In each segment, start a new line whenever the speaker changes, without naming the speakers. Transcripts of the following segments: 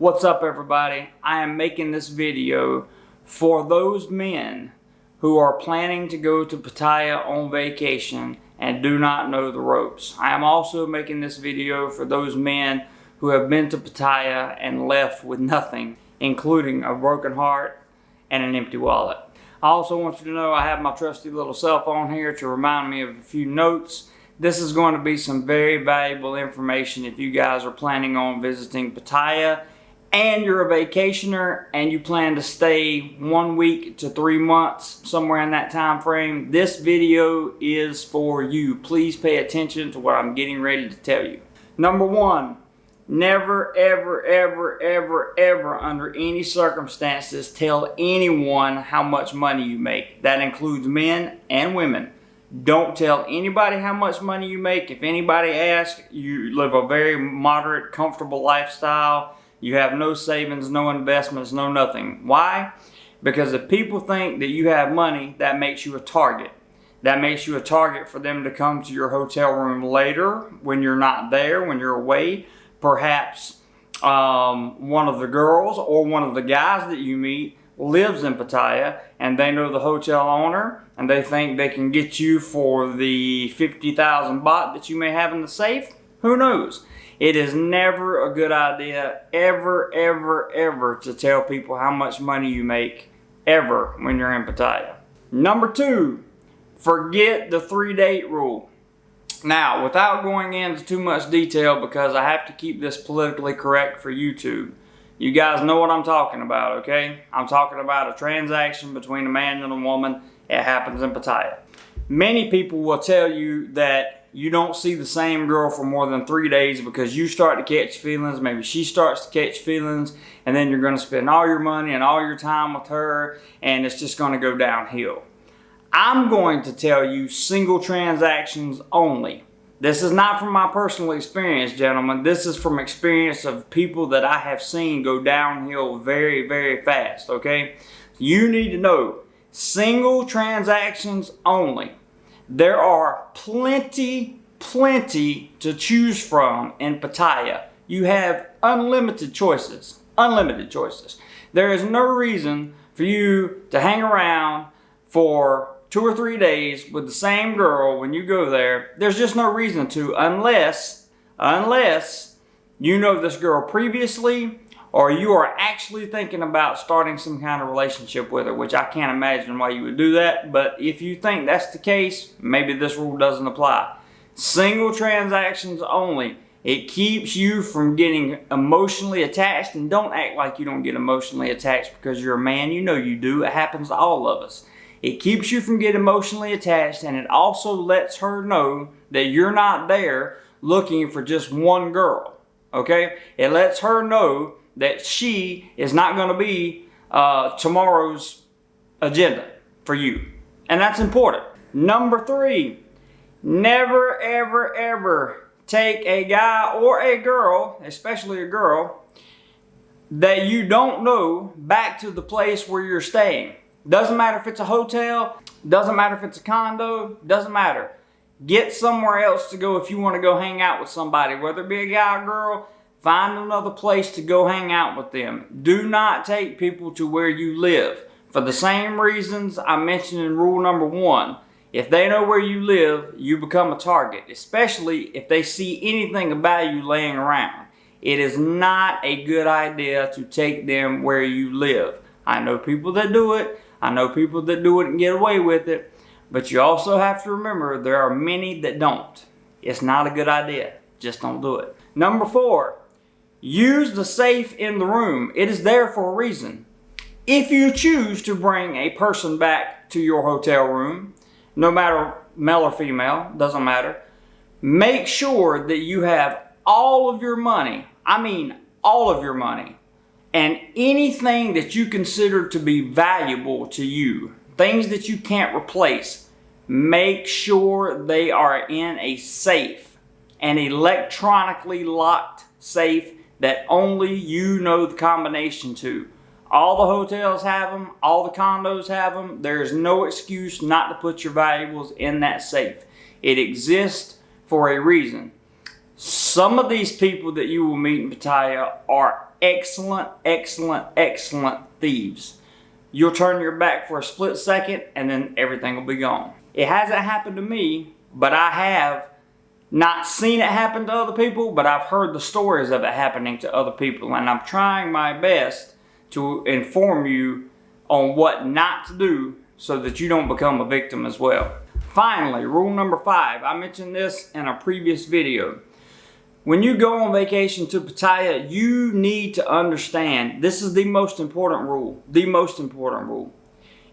What's up, everybody? I am making this video for those men who are planning to go to Pattaya on vacation and do not know the ropes. I am also making this video for those men who have been to Pattaya and left with nothing, including a broken heart and an empty wallet. I also want you to know I have my trusty little cell phone here to remind me of a few notes. This is going to be some very valuable information if you guys are planning on visiting Pattaya and you're a vacationer and you plan to stay 1 week to 3 months, somewhere in that time frame. This video is for you. Please pay attention to what I'm getting ready to tell you. Number one, never, ever, ever, ever, ever, under any circumstances, tell anyone how much money you make. That includes men and women. Don't tell anybody how much money you make. If anybody asks, you live a very moderate, comfortable lifestyle. You have no savings, no investments, no nothing. Why? Because if people think that you have money, that makes you a target. That makes you a target for them to come to your hotel room later when you're not there, when you're away. Perhaps one of the girls or one of the guys that you meet lives in Pattaya and they know the hotel owner and they think they can get you for the 50,000 baht that you may have in the safe. Who knows? It is never a good idea ever, ever, ever to tell people how much money you make ever when you're in Pattaya. Number two, forget the 3-date rule. Now, without going into too much detail, because I have to keep this politically correct for YouTube, you guys know what I'm talking about, okay? I'm talking about a transaction between a man and a woman. It happens in Pattaya. Many people will tell you that you don't see the same girl for more than 3 days because you start to catch feelings, maybe she starts to catch feelings, and then you're going to spend all your money and all your time with her, and it's just going to go downhill. I'm going to tell you single transactions only. This is not from my personal experience, gentlemen. This is from experience of people that I have seen go downhill very, very fast, okay? You need to know, single transactions only. There are plenty to choose from in Pattaya. You have unlimited choices. Unlimited choices. There is no reason for you to hang around for 2 or 3 days with the same girl when you go there. There's just no reason to, unless you know this girl previously or you are actually thinking about starting some kind of relationship with her, which I can't imagine why you would do that. But if you think that's the case, maybe this rule doesn't apply. Single transactions only. It keeps you from getting emotionally attached, and don't act like you don't get emotionally attached because you're a man. You know you do. It happens to all of us. It keeps you from getting emotionally attached, and it also lets her know that you're not there looking for just one girl. Okay? It lets her know that she is not going to be tomorrow's agenda for you. And that's important. Number three, never, ever, ever take a guy or a girl, especially a girl, that you don't know back to the place where you're staying. Doesn't matter if it's a hotel, doesn't matter if it's a condo, doesn't matter. Get somewhere else to go if you want to go hang out with somebody, whether it be a guy or girl. Find another place to go hang out with them. Do not take people to where you live. For the same reasons I mentioned in rule number 1. If they know where you live, you become a target, especially if they see anything about you laying around. It is not a good idea to take them where you live. I know people that do it. I know people that do it and get away with it. But you also have to remember there are many that don't. It's not a good idea. Just don't do it. Number 4. Use the safe in the room. It is there for a reason. If you choose to bring a person back to your hotel room, no matter male or female, doesn't matter, make sure that you have all of your money, I mean all of your money, and anything that you consider to be valuable to you, things that you can't replace, make sure they are in a safe, an electronically locked safe that only you know the combination to. All the hotels have them, all the condos have them. There is no excuse not to put your valuables in that safe. It exists for a reason. Some of these people that you will meet in Pattaya are excellent, excellent, excellent thieves. You'll turn your back for a split second and then everything will be gone. It hasn't happened to me, but I have not seen it happen to other people, but I've heard the stories of it happening to other people, and I'm trying my best to inform you on what not to do so that you don't become a victim as well. Finally, rule number 5. I mentioned this in a previous video. When you go on vacation to Pattaya, you need to understand, this is the most important rule,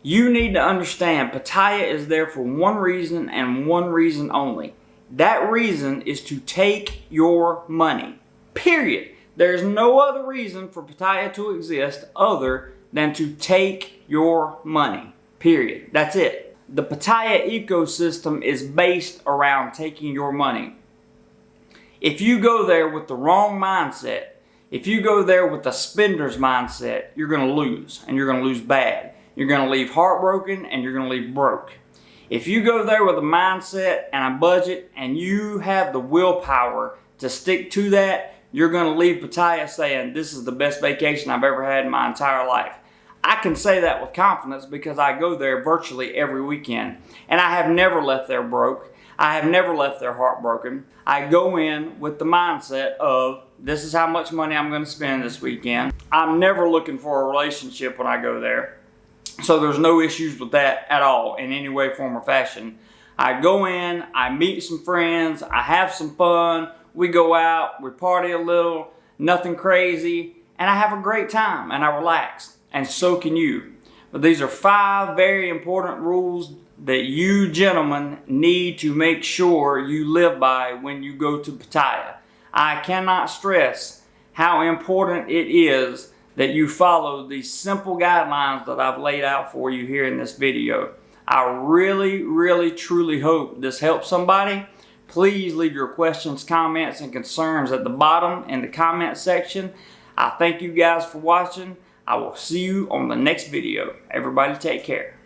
You need to understand Pattaya is there for one reason and one reason only. That reason is to take your money. Period. There's no other reason for Pattaya to exist other than to take your money. Period. That's it. The Pattaya ecosystem is based around taking your money. If you go there with the wrong mindset, if you go there with the spender's mindset, you're going to lose, and you're going to lose bad. You're going to leave heartbroken, and you're going to leave broke. If you go there with a mindset and a budget, and you have the willpower to stick to that, you're going to leave Pattaya saying, this is the best vacation I've ever had in my entire life. I can say that with confidence because I go there virtually every weekend, and I have never left there broke. I have never left there heartbroken. I go in with the mindset of, this is how much money I'm going to spend this weekend. I'm never looking for a relationship when I go there. So there's no issues with that at all in any way, form, or fashion. I go in, I meet some friends, I have some fun, we go out, we party a little, nothing crazy, and I have a great time and I relax. And so can you. But these are 5 very important rules that you gentlemen need to make sure you live by when you go to Pattaya. I cannot stress how important it is that you follow these simple guidelines that I've laid out for you here in this video. I really, really, truly hope this helps somebody. Please leave your questions, comments, and concerns at the bottom in the comment section. I thank you guys for watching. I will see you on the next video. Everybody take care.